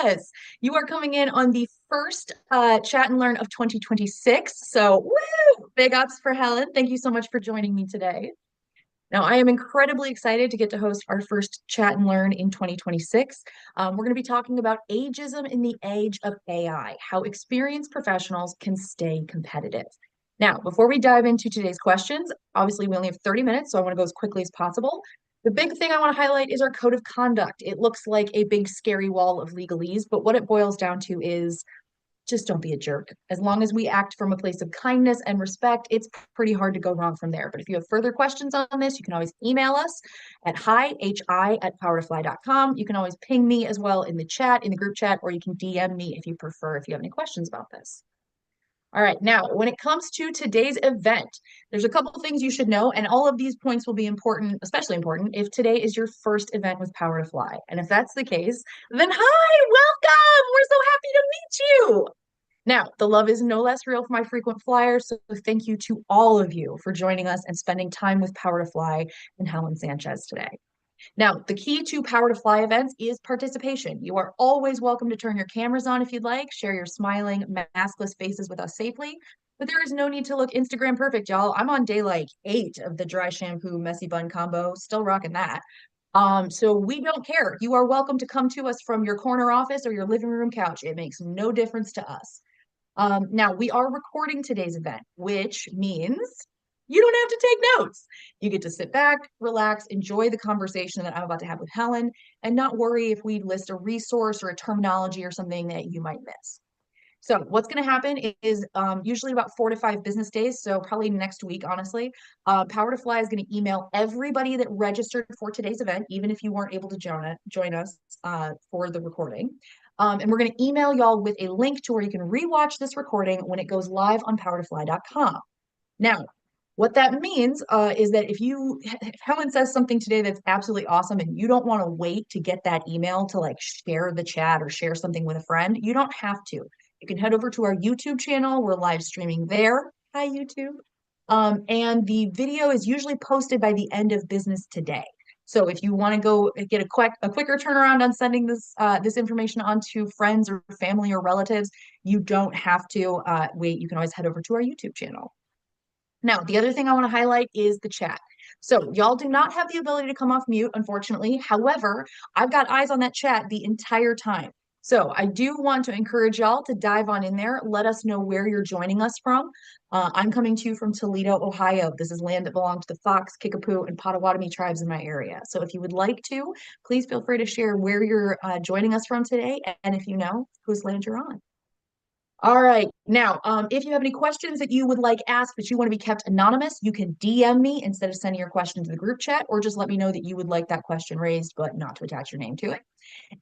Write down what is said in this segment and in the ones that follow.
Yes, you are coming in on the first Chat and Learn of 2026. So, woo! Big ups for Helen. Thank you so much for joining me today. Now, I am incredibly excited to get to host our first Chat and Learn in 2026. We're going to be talking about ageism in the age of AI, how experienced professionals can stay competitive. Now, before we dive into today's questions, obviously we only have 30 minutes, so I want to go as quickly as possible. The big thing I want to highlight is our code of conduct. It looks like a big scary wall of legalese, but what it boils down to is just don't be a jerk. As long as we act from a place of kindness and respect, it's pretty hard to go wrong from there. But if you have further questions on this, you can always email us at hi@powertofly.com. You can always ping me as well in the chat, in the group chat, or you can DM me if you prefer, if you have any questions about this. All right, now when it comes to today's event, there's a couple of things you should know, and all of these points will be important, especially important, if today is your first event with Power to Fly. And if that's the case, then hi, welcome! We're so happy to meet you. Now, the love is no less real for my frequent flyers, so thank you to all of you for joining us and spending time with Power to Fly and Helen Sanchez today. Now, the key to Power to Fly events is participation. You are always welcome to turn your cameras on if you'd like, share your smiling, maskless faces with us safely, but there is no need to look Instagram perfect, y'all. I'm on day like 8 of the dry shampoo messy bun combo, still rocking that. So we don't care. You are welcome to come to us from your corner office or your living room couch. It makes no difference to us. Now, we are recording today's event, which means you don't have to take notes. You get to sit back, relax, enjoy the conversation that I'm about to have with Helen, and not worry if we list a resource or a terminology or something that you might miss. So what's going to happen is usually about 4 to 5 business days, so probably next week, honestly, Power to Fly is going to email everybody that registered for today's event, even if you weren't able to join us for the recording. And we're going to email y'all with a link to where you can rewatch this recording when it goes live on powertofly.com. Now, what that means is that if Helen says something today that's absolutely awesome and you don't want to wait to get that email to like share the chat or share something with a friend, you don't have to. You can head over to our YouTube channel. We're live streaming there. Hi, YouTube. And the video is usually posted by the end of business today. So if you want to go get a quicker turnaround on sending this information on to friends or family or relatives, you don't have to wait. You can always head over to our YouTube channel. Now, the other thing I want to highlight is the chat. So y'all do not have the ability to come off mute, unfortunately. However, I've got eyes on that chat the entire time. So I do want to encourage y'all to dive on in there. Let us know where you're joining us from. I'm coming to you from Toledo, Ohio. This is land that belongs to the Fox, Kickapoo, and Potawatomi tribes in my area. So if you would like to, please feel free to share where you're joining us from today, and if you know whose land you're on. All right. Now, if you have any questions that you would like asked, but you want to be kept anonymous, you can DM me instead of sending your question to the group chat, or just let me know that you would like that question raised, but not to attach your name to it.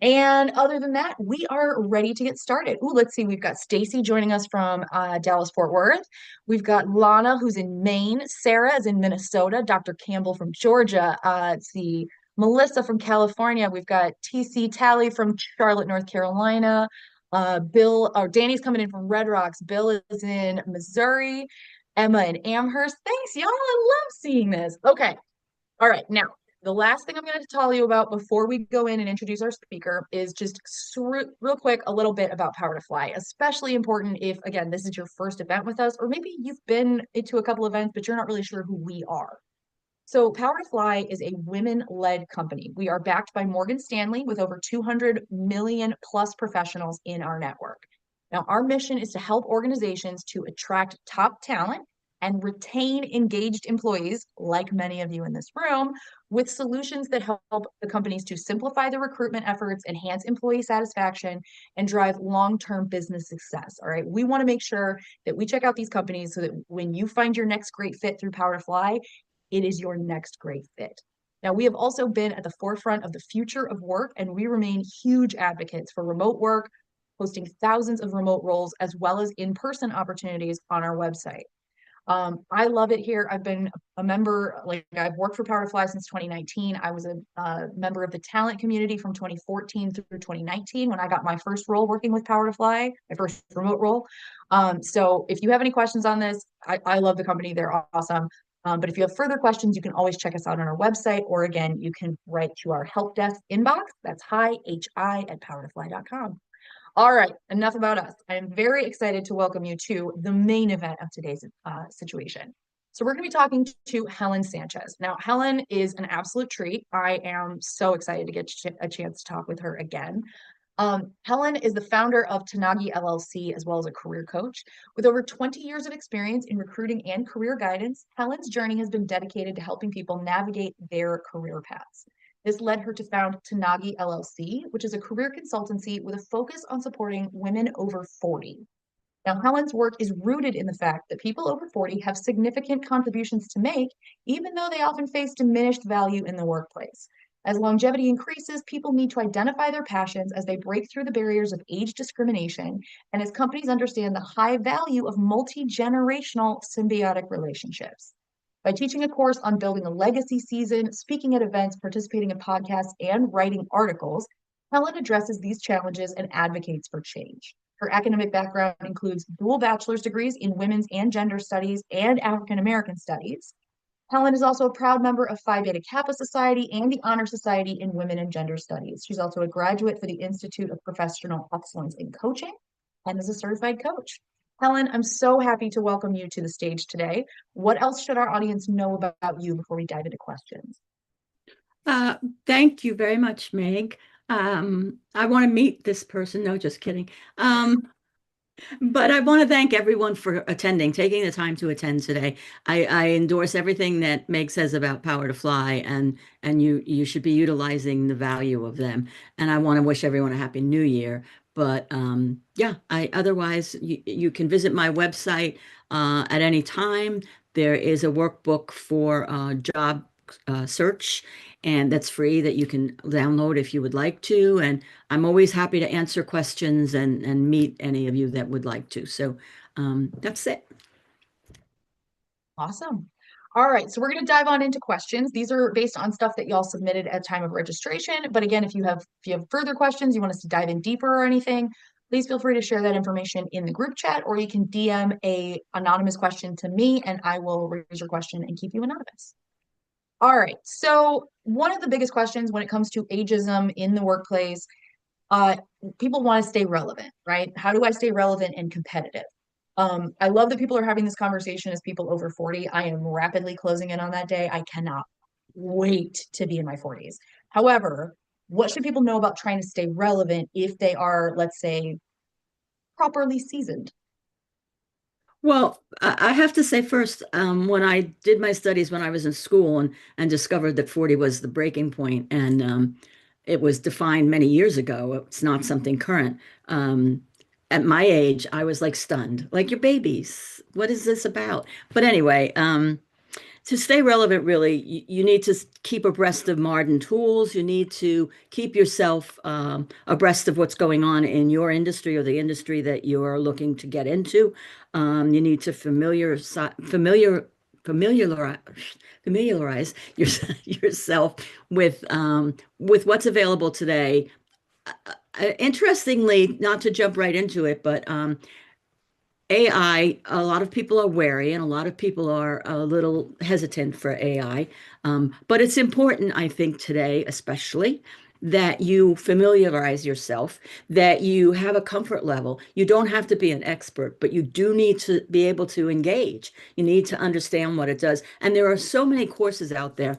And other than that, we are ready to get started. Ooh, let's see. We've got Stacy joining us from Dallas, Fort Worth. We've got Lana, who's in Maine. Sarah is in Minnesota. Dr. Campbell from Georgia. Let's see. Melissa from California. We've got TC Tally from Charlotte, North Carolina. Danny's coming in from Red Rocks. Bill is in Missouri. Emma in Amherst. Thanks, y'all. I love seeing this. Okay. All right. Now, the last thing I'm going to tell you about before we go in and introduce our speaker is just real quick, a little bit about Power to Fly, especially important if, again, this is your first event with us, or maybe you've been to a couple events, but you're not really sure who we are. So Power to Fly is a women-led company. We are backed by Morgan Stanley with over 200 million plus professionals in our network. Now, our mission is to help organizations to attract top talent and retain engaged employees, like many of you in this room, with solutions that help the companies to simplify the recruitment efforts, enhance employee satisfaction, and drive long-term business success. All right. We want to make sure that we check out these companies so that when you find your next great fit through Power to Fly, it is your next great fit. Now, we have also been at the forefront of the future of work, and we remain huge advocates for remote work, hosting thousands of remote roles, as well as in-person opportunities on our website. I love it here. I've been a member, I've worked for Power to Fly since 2019. I was a member of the talent community from 2014 through 2019 when I got my first role working with Power to Fly, my first remote role. So if you have any questions on this, I love the company. They're awesome. But if you have further questions, you can always check us out on our website, or again, you can write to our help desk inbox. That's hi@powertofly.com. All right, enough about us. I am very excited to welcome you to the main event of today's situation. So we're going to be talking to Helen Sanchez. Now, Helen is an absolute treat. I am so excited to get a chance to talk with her again. Helen is the founder of Tanagui LLC, as well as a career coach. With over 20 years of experience in recruiting and career guidance, Helen's journey has been dedicated to helping people navigate their career paths. This led her to found Tanagui LLC, which is a career consultancy with a focus on supporting women over 40. Now, Helen's work is rooted in the fact that people over 40 have significant contributions to make, even though they often face diminished value in the workplace. As longevity increases, people need to identify their passions as they break through the barriers of age discrimination, and as companies understand the high value of multi-generational symbiotic relationships. By teaching a course on building a legacy season, speaking at events, participating in podcasts, and writing articles, Helen addresses these challenges and advocates for change. Her academic background includes dual bachelor's degrees in women's and gender studies and African American studies. Helen is also a proud member of Phi Beta Kappa Society and the Honor Society in Women and Gender Studies. She's also a graduate for the Institute of Professional Excellence in Coaching and is a certified coach. Helen, I'm so happy to welcome you to the stage today. What else should our audience know about you before we dive into questions? Thank you very much, Meg. I want to meet this person. No, just kidding. But I want to thank everyone for attending, taking the time to attend today. I endorse everything that Meg says about Power to Fly, and you should be utilizing the value of them. And I want to wish everyone a happy New Year. But yeah, otherwise you can visit my website at any time. There is a workbook for job search, and that's free that you can download if you would like to. And I'm always happy to answer questions and meet any of you that would like to. So that's it. Awesome. All right, so we're going to dive on into questions. These are based on stuff that y'all submitted at time of registration. But again, if you have further questions, you want us to dive in deeper or anything, please feel free to share that information in the group chat, or you can DM a anonymous question to me and I will raise your question and keep you anonymous. All right, so one of the biggest questions when it comes to ageism in the workplace, people want to stay relevant, right? How do I stay relevant and competitive? I love that people are having this conversation as people over 40. I am rapidly closing in on that day. I cannot wait to be in my 40s. However, what should people know about trying to stay relevant if they are, let's say, properly seasoned? Well, I have to say first, when I did my studies when I was in school and discovered that 40 was the breaking point, and it was defined many years ago, it's not something current. At my age, I was like stunned, like you're babies. What is this about? But anyway, to stay relevant, really, you need to keep abreast of modern tools. You need to keep yourself abreast of what's going on in your industry or the industry that you're looking to get into. You need to familiarize yourself with what's available today. Interestingly, not to jump right into it, but AI, a lot of people are wary and a lot of people are a little hesitant for AI. But it's important, I think, today, especially, that you familiarize yourself, that you have a comfort level. You don't have to be an expert, but you do need to be able to engage. You need to understand what it does. And there are so many courses out there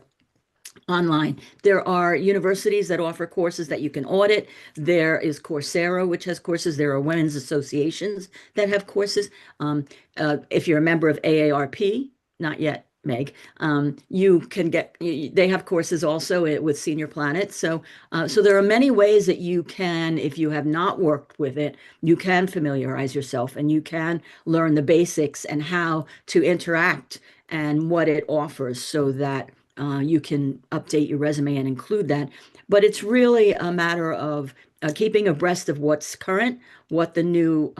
online. There are universities that offer courses that you can audit. There is Coursera, which has courses. There are women's associations that have courses. If you're a member of AARP, not yet, Meg, you can get, they have courses also with Senior Planet. So there are many ways that you can, if you have not worked with it, you can familiarize yourself and you can learn the basics and how to interact and what it offers so that you can update your resume and include that. But it's really a matter of keeping abreast of what's current, what the new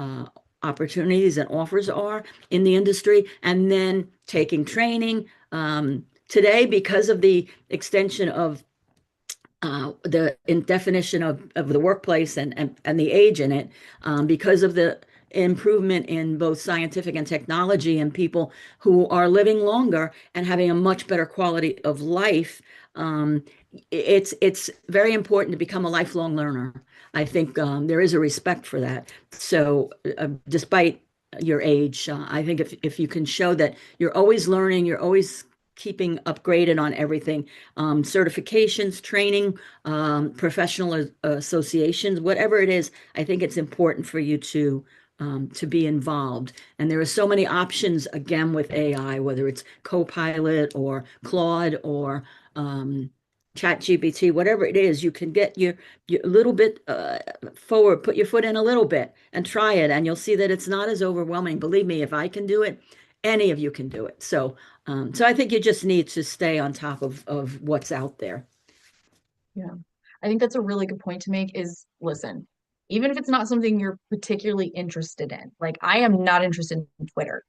opportunities and offers are in the industry, and then taking training. Today, because of the extension of the definition of the workplace and the age in it, because of the improvement in both scientific and technology and people who are living longer and having a much better quality of life, it's very important to become a lifelong learner. I think there is a respect for that. So despite your age, I think if you can show that you're always learning, you're always keeping upgraded on everything, certifications, training, professional associations, whatever it is, I think it's important for you to be involved. And there are so many options again with AI, whether it's Copilot or Claude or Chat GPT, whatever it is, you can get your a little bit forward, put your foot in a little bit and try it, and you'll see that it's not as overwhelming. Believe me, if I can do it, any of you can do it. So I think you just need to stay on top of what's out there. Yeah. I think that's a really good point to make is listen, even if it's not something you're particularly interested in, like I am not interested in Twitter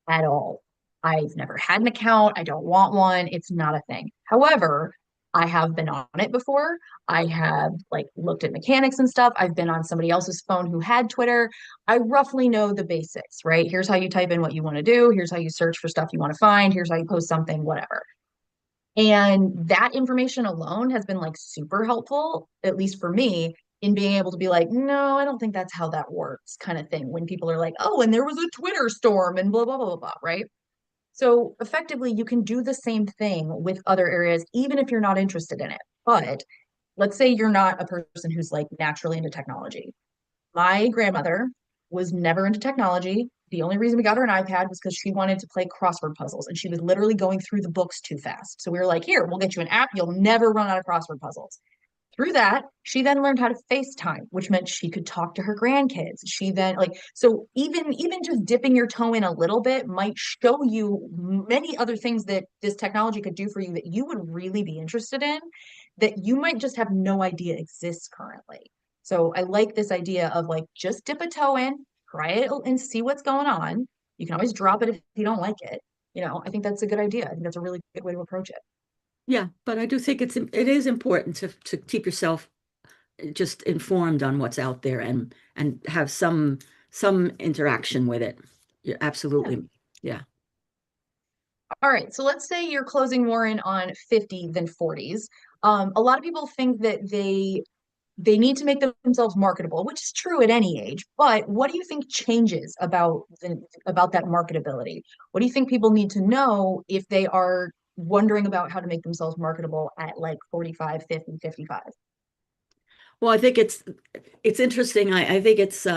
at all. I've never had an account. I don't want one. It's not a thing. However, I have been on it before. I have like looked at mechanics and stuff. I've been on somebody else's phone who had Twitter. I roughly know the basics, right? Here's how you type in what you want to do. Here's how you search for stuff you want to find. Here's how you post something, whatever. And that information alone has been like super helpful, at least for me, in being able to be like, no, I don't think that's how that works, kind of thing. When people are like, oh, and there was a Twitter storm and blah, blah, blah, blah, blah, right? So effectively, you can do the same thing with other areas, even if you're not interested in it. But let's say you're not a person who's like naturally into technology. My grandmother was never into technology. The only reason we got her an iPad was because she wanted to play crossword puzzles and she was literally going through the books too fast. So we were like, here, we'll get you an app. You'll never run out of crossword puzzles. Through that, she then learned how to FaceTime, which meant she could talk to her grandkids. She then like so even just dipping your toe in a little bit might show you many other things that this technology could do for you that you would really be interested in that you might just have no idea exists currently. So I like this idea of like just dip a toe in, try it and see what's going on. You can always drop it if you don't like it. I think that's a good idea. I think that's a really good way to approach it. Yeah, but I do think it is important to keep yourself just informed on what's out there and have some interaction with it. Yeah, Yeah. absolutely. Yeah. All right, so let's say you're closing more in on 50 than 40s. A lot of people think that they need to make themselves marketable, which is true at any age. But what do you think changes about that marketability? What do you think people need to know if they are wondering about how to make themselves marketable at like 45, 50, 55? Well, I think it's interesting. I think it's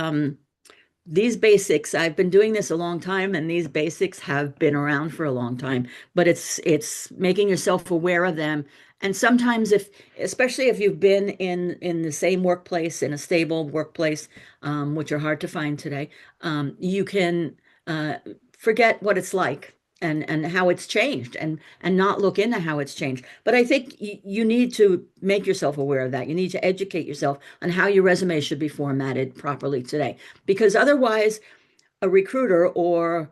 these basics, I've been doing this a long time, and these basics have been around for a long time, but it's making yourself aware of them. And sometimes especially if you've been in the same workplace, in a stable workplace, which are hard to find today, you can forget what it's like and how it's changed and not look into how it's changed. But I think you need to make yourself aware of that. You need to educate yourself on how your resume should be formatted properly today, because otherwise a recruiter or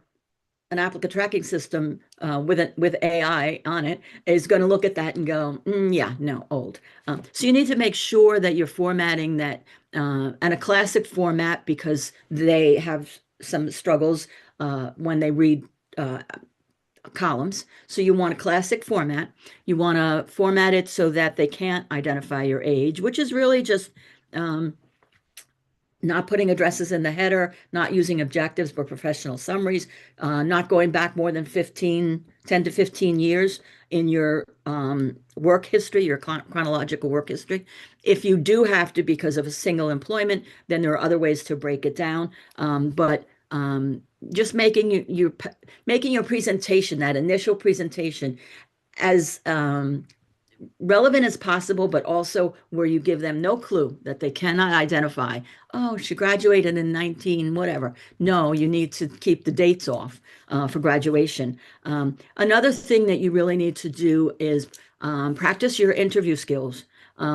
an applicant tracking system with AI on it is going to look at that and go, yeah, no, old. So you need to make sure that you're formatting that and a classic format, because they have some struggles when they read columns. So you want a classic format. You want to format it so that they can't identify your age, which is really just not putting addresses in the header, not using objectives or professional summaries, not going back more than 10 to 15 years in your work history, your chronological work history. If you do have to because of a single employment, then there are other ways to break it down. But just making your presentation, that initial presentation, as relevant as possible, but also where you give them no clue that they cannot identify. Oh, she graduated in 19, whatever. No, you need to keep the dates off for graduation. Another thing that you really need to do is practice your interview skills.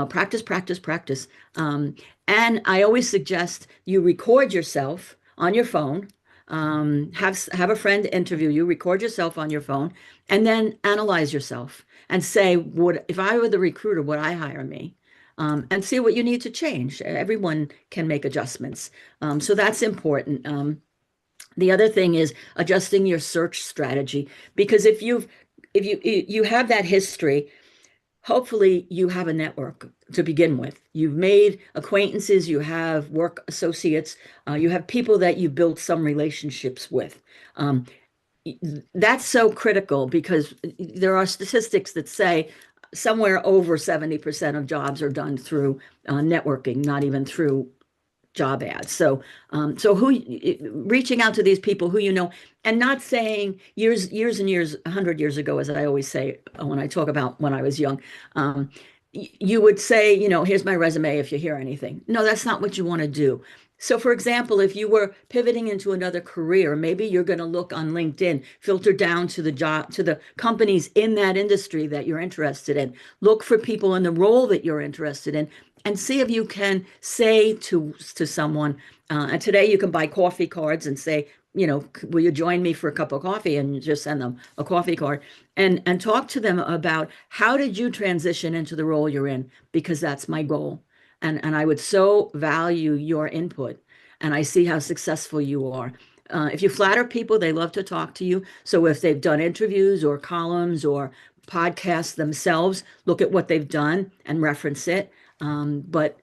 Practice, practice, practice. And I always suggest you record yourself on your phone. Have a friend interview you, record yourself on your phone, and then analyze yourself and say, if I were the recruiter, would I hire me? And see what you need to change. Everyone can make adjustments. So that's important. The other thing is adjusting your search strategy, because if you have that history, hopefully you have a network to begin with. You've made acquaintances, you have work associates, you have people that you build some relationships with. Um, that's so critical because there are statistics that say somewhere over 70% of jobs are done through networking, not even through job ads. So reaching out to these people who you know, and not saying years and years, 100 years ago, as I always say when I talk about when I was young, you would say, here's my resume if you hear anything. No, that's not what you want to do. So, for example, if you were pivoting into another career, maybe you're going to look on LinkedIn, filter down to the job, to the companies in that industry that you're interested in. Look for people in the role that you're interested in, and see if you can say to someone. And today you can buy coffee cards and say, will you join me for a cup of coffee? And just send them a coffee card and talk to them about how did you transition into the role you're in? Because that's my goal. And I would so value your input. And I see how successful you are. If you flatter people, they love to talk to you. So if they've done interviews or columns or podcasts themselves, look at what they've done and reference it. But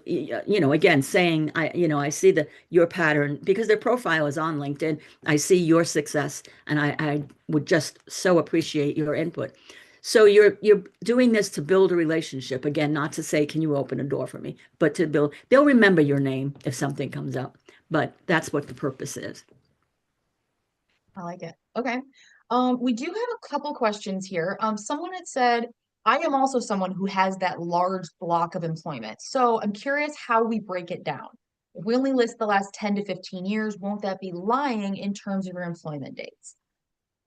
again, saying I see your pattern because their profile is on LinkedIn. I see your success, and I would just so appreciate your input. So you're doing this to build a relationship. Again, not to say, can you open a door for me, but to build. They'll remember your name if something comes up. But that's what the purpose is. I like it. Okay. We do have a couple questions here. Someone had said, I am also someone who has that large block of employment. So I'm curious how we break it down. If we only list the last 10 to 15 years, won't that be lying in terms of your employment dates?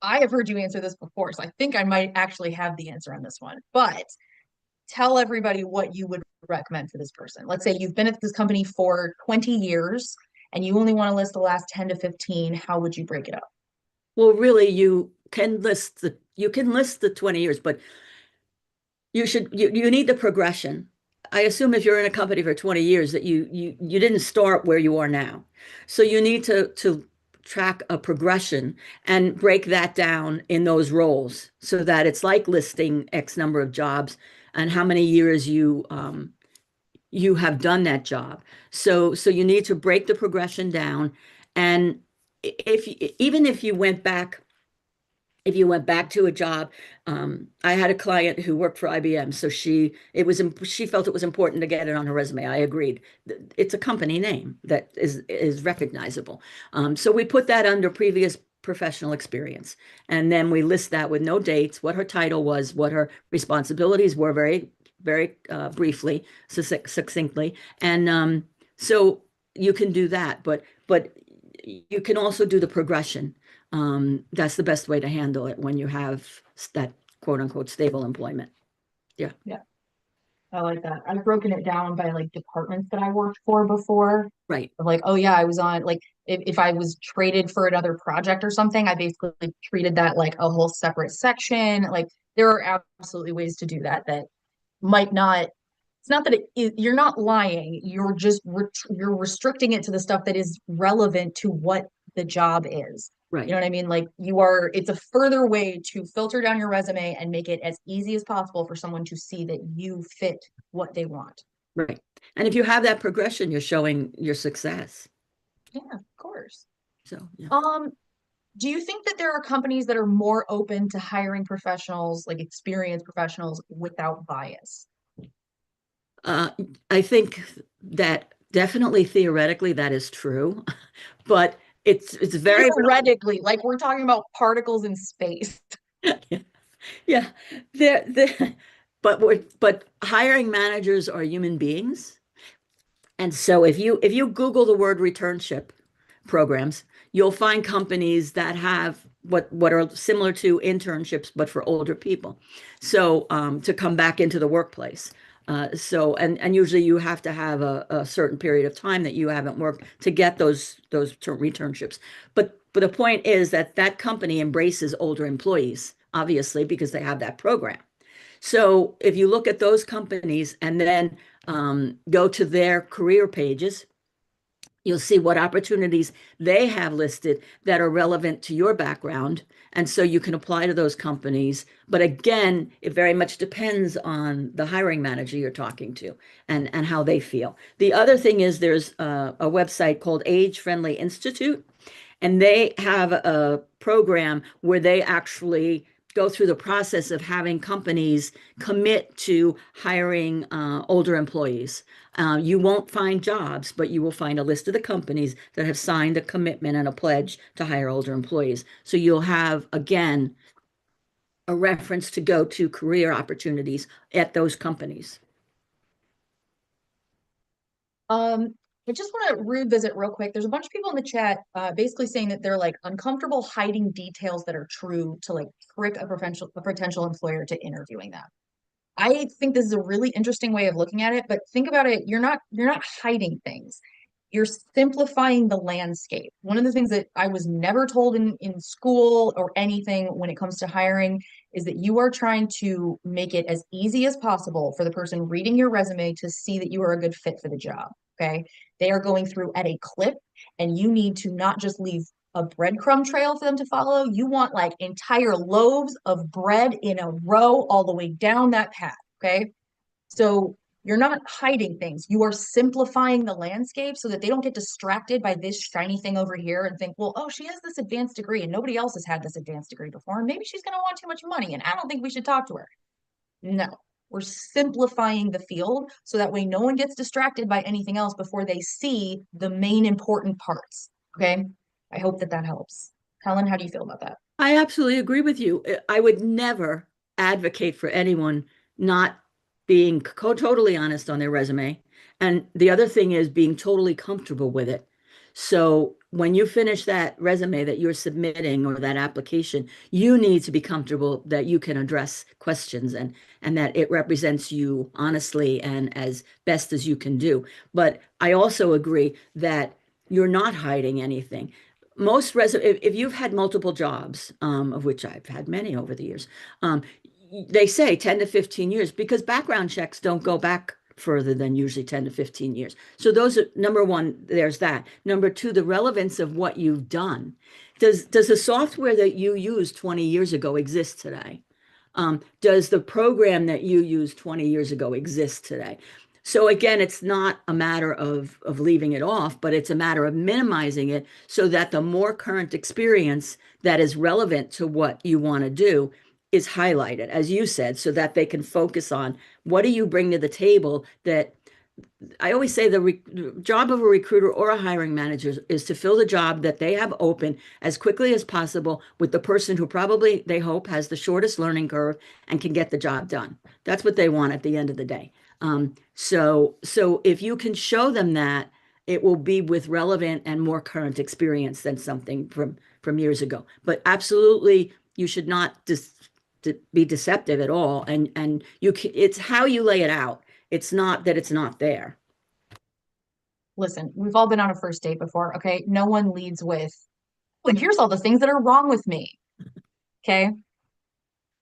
I have heard you answer this before, so I think I might actually have the answer on this one. But tell everybody what you would recommend for this person. Let's say you've been at this company for 20 years and you only want to list the last 10 to 15. How would you break it up? Well, really, you can list the 20 years, but you need the progression. I assume if you're in a company for 20 years that you didn't start where you are now. So you need to track a progression and break that down in those roles so that it's like listing X number of jobs and how many years you have done that job. So you need to break the progression down. And if even if you went back to a job, I had a client who worked for IBM, so she felt it was important to get it on her resume. I agreed. It's a company name that is recognizable. So we put that under previous professional experience, and then we list that with no dates, what her title was, what her responsibilities were, very very briefly, succinctly, and so you can do that, but you can also do the progression. That's the best way to handle it when you have that quote unquote stable employment. Yeah. Yeah, I like that. I've broken it down by like departments that I worked for before. Right. Like, oh yeah, I was on like if I was traded for another project or something, I basically treated that like a whole separate section. Like there are absolutely ways to do that that might not, it's not that you're not lying, you're just you're restricting it to the stuff that is relevant to what the job is. You Right. know what I mean? Like you are, it's a further way to filter down your resume and make it as easy as possible for someone to see that you fit what they want. Right. And if you have that progression, you're showing your success. Yeah, of course. So, yeah. Um, do you think that there are companies that are more open to hiring professionals, like experienced professionals without bias? Uh, I think that definitely theoretically that is true, but it's very Theoretically, like we're talking about particles in space. yeah. Yeah. But hiring managers are human beings. And so if you Google the word returnship programs, you'll find companies that have what are similar to internships, but for older people. So to come back into the workplace. And usually you have to have a certain period of time that you haven't worked to get those returnships. But the point is that that company embraces older employees, obviously, because they have that program. So if you look at those companies and then go to their career pages, You'll see what opportunities they have listed that are relevant to your background. And so you can apply to those companies. But again, it very much depends on the hiring manager you're talking to and how they feel. The other thing is there's a website called Age Friendly Institute, and they have a program where they actually go through the process of having companies commit to hiring older employees. You won't find jobs, but you will find a list of the companies that have signed a commitment and a pledge to hire older employees. So you'll have, again, a reference to go to career opportunities at those companies. Um, I just want to revisit real quick. There's a bunch of people in the chat basically saying that they're like uncomfortable hiding details that are true to like trick a potential employer to interviewing them. I think this is a really interesting way of looking at it, but think about it, you're not hiding things. You're simplifying the landscape. One of the things that I was never told in school or anything when it comes to hiring is that you are trying to make it as easy as possible for the person reading your resume to see that you are a good fit for the job. Okay. They are going through at a clip, and you need to not just leave a breadcrumb trail for them to follow. You want like entire loaves of bread in a row all the way down that path. Okay. So you're not hiding things. You are simplifying the landscape so that they don't get distracted by this shiny thing over here and think, well, oh, she has this advanced degree and nobody else has had this advanced degree before. And maybe she's going to want too much money. And I don't think we should talk to her. No, we're simplifying the field so that way no one gets distracted by anything else before they see the main important parts. Okay. I hope that that helps. Helen, how do you feel about that? I absolutely agree with you. I would never advocate for anyone not being totally honest on their resume. And the other thing is being totally comfortable with it. So when you finish that resume that you're submitting or that application, you need to be comfortable that you can address questions and that it represents you honestly and as best as you can do. But I also agree that you're not hiding anything. If you've had multiple jobs, of which I've had many over the years, um, they say 10 to 15 years because background checks don't go back further than usually 10 to 15 years. So those are number one, there's that. Number two, the relevance of what you've done. Does the software that you used 20 years ago exist today? Does the program that you used 20 years ago exist today? So again, it's not a matter of leaving it off, but it's a matter of minimizing it so that the more current experience that is relevant to what you want to do is highlighted, as you said, so that they can focus on what do you bring to the table that I always say the job of a recruiter or a hiring manager is to fill the job that they have open as quickly as possible with the person who probably they hope has the shortest learning curve and can get the job done. That's what they want at the end of the day. So if you can show them that, it will be with relevant and more current experience than something from years ago. But absolutely, you should not be deceptive at all. And it's how you lay it out. It's not that it's not there. Listen, we've all been on a first date before, okay? No one leads with, well, here's all the things that are wrong with me. Okay.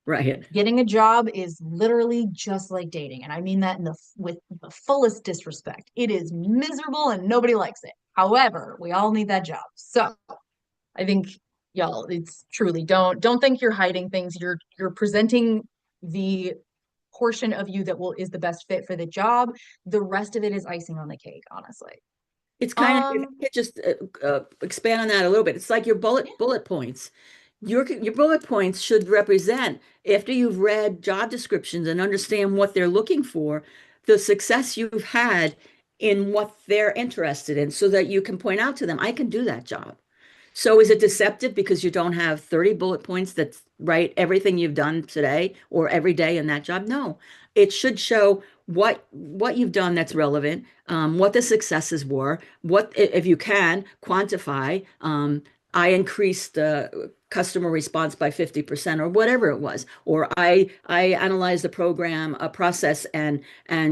Right. Getting a job is literally just like dating. And I mean that with the fullest disrespect. It is miserable and nobody likes it. However, we all need that job. So I think y'all, it's truly don't think you're hiding things. You're presenting the portion of you that will is the best fit for the job. The rest of it is icing on the cake, honestly. It's kind of, if Um, I could just expand on that a little bit. It's like your bullet points. Your bullet points should represent, after you've read job descriptions and understand what they're looking for, the success you've had in what they're interested in, so that you can point out to them, I can do that job. So is it deceptive because you don't have 30 bullet points that write everything you've done today or every day in that job? No, it should show what you've done that's relevant, what the successes were, what if you can quantify. I increased customer response by 50% or whatever it was, or I analyzed the program, a process, and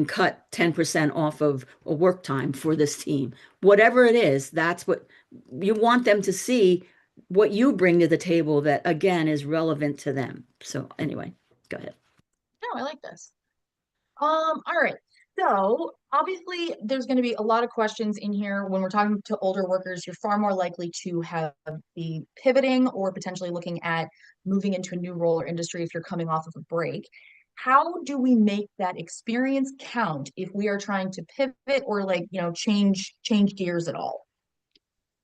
cut 10% off of work time for this team. Whatever it is, that's what you want them to see, what you bring to the table that again is relevant to them. So anyway, go ahead. no, I like this. All right. So obviously, there's going to be a lot of questions in here. When we're talking to older workers, you're far more likely to have be pivoting or potentially looking at moving into a new role or industry if you're coming off of a break. How do we make that experience count if we are trying to pivot or like, change gears at all?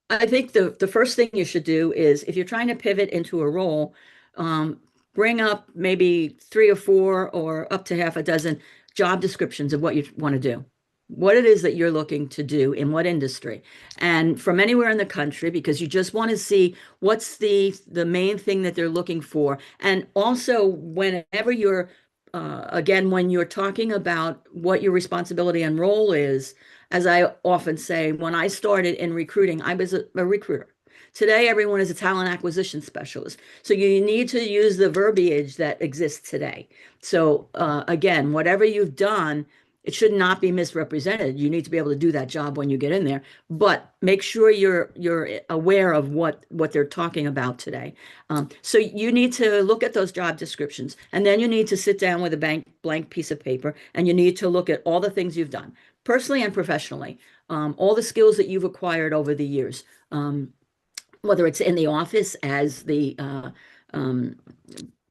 I think the first thing you should do is if you're trying to pivot into a role, um, bring up maybe three or four or up to half a dozen job descriptions of what you want to do, what it is that you're looking to do in what industry, and from anywhere in the country, because you just want to see what's the main thing that they're looking for. And also, whenever you're again, when you're talking about what your responsibility and role is, as I often say, when I started in recruiting, I was a recruiter. Today, everyone is a talent acquisition specialist. So you need to use the verbiage that exists today. So again, whatever you've done, it should not be misrepresented. You need to be able to do that job when you get in there, but make sure you're aware of what they're talking about today. So you need to look at those job descriptions, and then you need to sit down with a blank piece of paper, and you need to look at all the things you've done, personally and professionally, all the skills that you've acquired over the years, whether it's in the office as the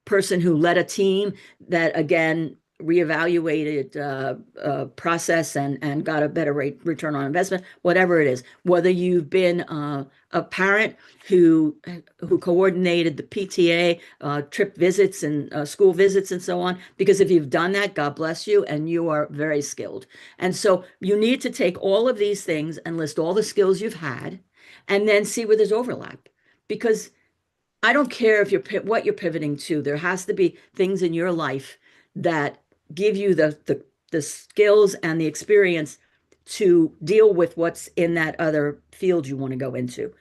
person who led a team that again reevaluated process and got a better return on investment, whatever it is. Whether you've been a parent who coordinated the PTA trip visits and school visits and so on, because if you've done that, God bless you, and you are very skilled. And so you need to take all of these things and list all the skills you've had, and then see where there's overlap, because I don't care if what you're pivoting to. There has to be things in your life that give you the skills and the experience to deal with what's in that other field you want to go into.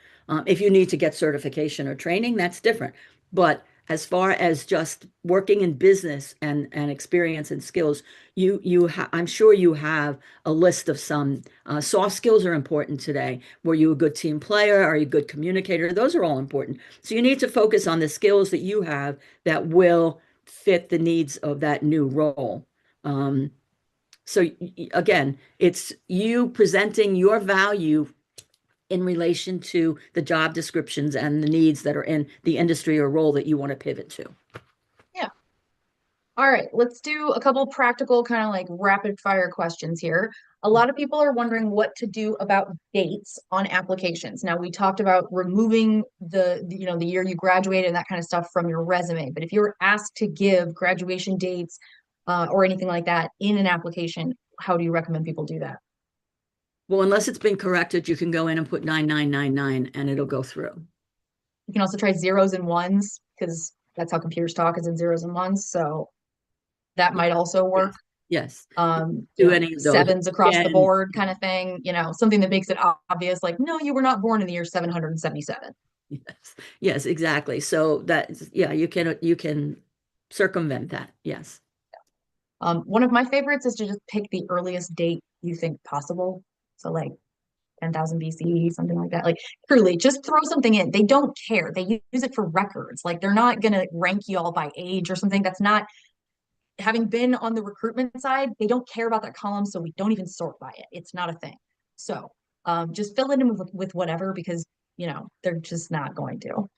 If you need to get certification or training, that's different. But as far as just working in business and experience and skills, I'm sure you have a list of some soft skills are important today. Were you a good team player? Are you a good communicator? Those are all important. So you need to focus on the skills that you have that will fit the needs of that new role. So again, it's you presenting your value in relation to the job descriptions and the needs that are in the industry or role that you want to pivot to. Yeah. All right, let's do a couple practical kind of like rapid fire questions here. A lot of people are wondering what to do about dates on applications. Now, we talked about removing the year you graduated and that kind of stuff from your resume. But if you were asked to give graduation dates or anything like that in an application, how do you recommend people do that? Well, unless it's been corrected, you can go in and put 9999 and it'll go through. You can also try zeros and ones because that's how computers talk is in zeros and ones. So that might also work. Yes. Yes. Do any of those. Sevens across the Again, board kind of thing, something that makes it obvious, like, no, you were not born in the year 777. yes. Yes, exactly. So that, yeah, you can circumvent that. Yes. One of my favorites is to just pick the earliest date you think possible. So like 10,000 BC, something like that. Like truly, just throw something in. They don't care. They use it for records. Like they're not gonna rank you all by age or something. That's not having been on the recruitment side, they don't care about that column, so we don't even sort by it. It's not a thing. So just fill it in with whatever because they're just not going to.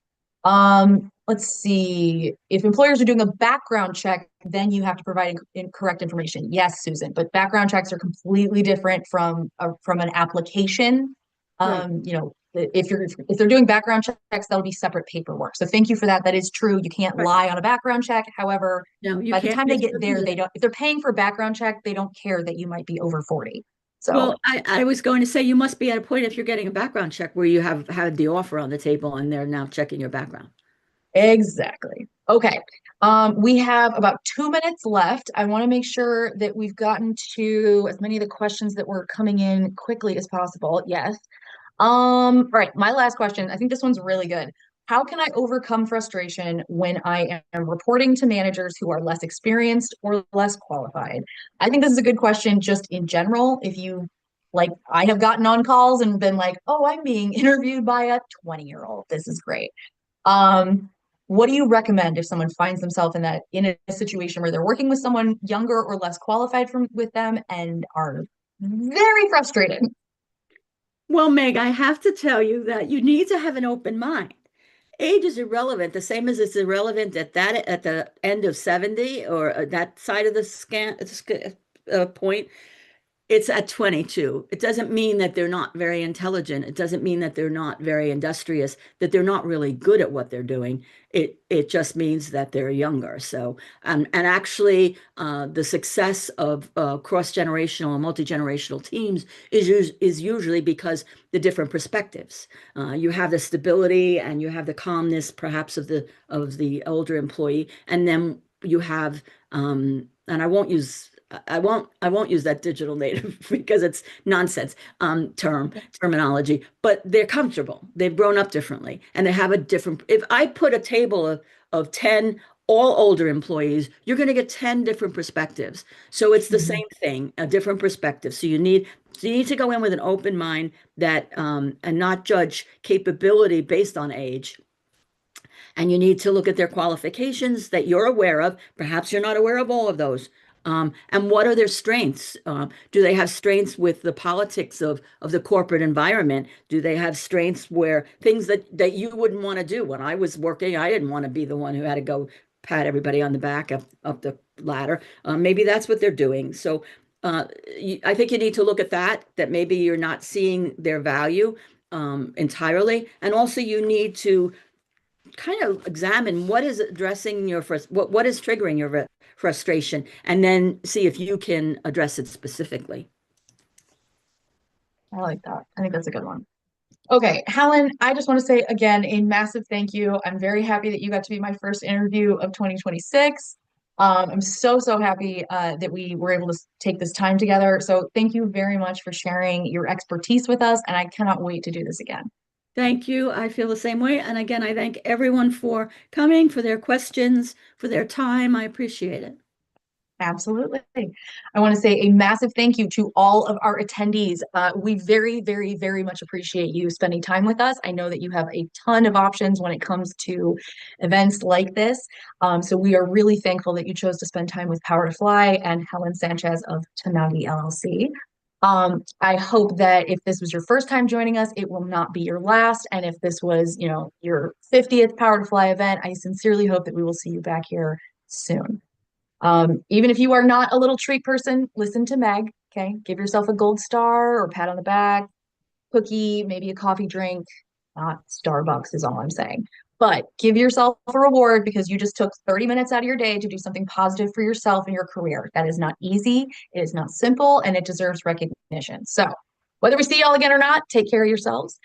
Let's see. If employers are doing a background check, then you have to provide correct information. Yes, Susan, but background checks are completely different from an application. Right. If they're doing background checks, that'll be separate paperwork. So thank you for that. That is true. You can't Right. lie on a background check. However, No, you by the can't time they get there, they misrepresent. don't. If they're paying for a background check, they don't care that you might be over 40. Well, So I was going to say you must be at a point if you're getting a background check where you have had the offer on the table and they're now checking your background. exactly. Okay. We have about 2 minutes left. I want to make sure that we've gotten to as many of the questions that were coming in quickly as possible. Yes. All right, my last question. I think this one's really good. How can I overcome frustration when I am reporting to managers who are less experienced or less qualified? I think this is a good question just in general. If you like, I have gotten on calls and been like, oh, I'm being interviewed by a 20-year-old. This is great. Um, what do you recommend if someone finds themselves in a situation where they're working with someone younger or less qualified with them and are very frustrated? Well, Meg, I have to tell you that you need to have an open mind. Age is irrelevant, the same as it's irrelevant at the end of 70 or that side of the point. It's at 22. It doesn't mean that they're not very intelligent. It doesn't mean that they're not very industrious, that they're not really good at what they're doing. It just means that they're younger. So, and actually, the success of cross-generational and multi-generational teams is usually because the different perspectives. You have the stability and you have the calmness, perhaps of the older employee, and then you have, and I won't use that digital native because it's nonsense terminology, but they're comfortable. They've grown up differently and they have a different, if I put a table of 10 all older employees, you're going to get 10 different perspectives. So it's the Mhm. same thing, a different perspective. So you need to go in with an open mind that and not judge capability based on age, and you need to look at their qualifications that you're aware of. Perhaps you're not aware of all of those. And what are their strengths? Do they have strengths with the politics of the corporate environment? Do they have strengths where things that you wouldn't want to do? When I was working, I didn't want to be the one who had to go pat everybody on the back up the ladder. Maybe that's what they're doing. So I think you need to look at that maybe you're not seeing their value entirely. And also you need to kind of examine what is addressing your what is triggering your frustration, and then see if you can address it specifically. I like that. I think that's a good one. Okay, Helen, I just want to say again a massive thank you. I'm very happy that you got to be my first interview of 2026. I'm so, so happy that we were able to take this time together. So thank you very much for sharing your expertise with us, and I cannot wait to do this again. Thank you. I feel the same way. And again, I thank everyone for coming, for their questions, for their time. I appreciate it. Absolutely. I want to say a massive thank you to all of our attendees. We very, very, very much appreciate you spending time with us. I know that you have a ton of options when it comes to events like this. So we are really thankful that you chose to spend time with Power to Fly and Helen Sanchez of Tanagui LLC. I hope that if this was your first time joining us, it will not be your last. And if this was, your 50th Power to Fly event, I sincerely hope that we will see you back here soon. Even if you are not a little treat person, listen to Meg. Okay. Give yourself a gold star or pat on the back, cookie, maybe a coffee drink. Not Starbucks is all I'm saying. But give yourself a reward because you just took 30 minutes out of your day to do something positive for yourself and your career. That is not easy. It is not simple and it deserves recognition. So whether we see y'all again or not, take care of yourselves.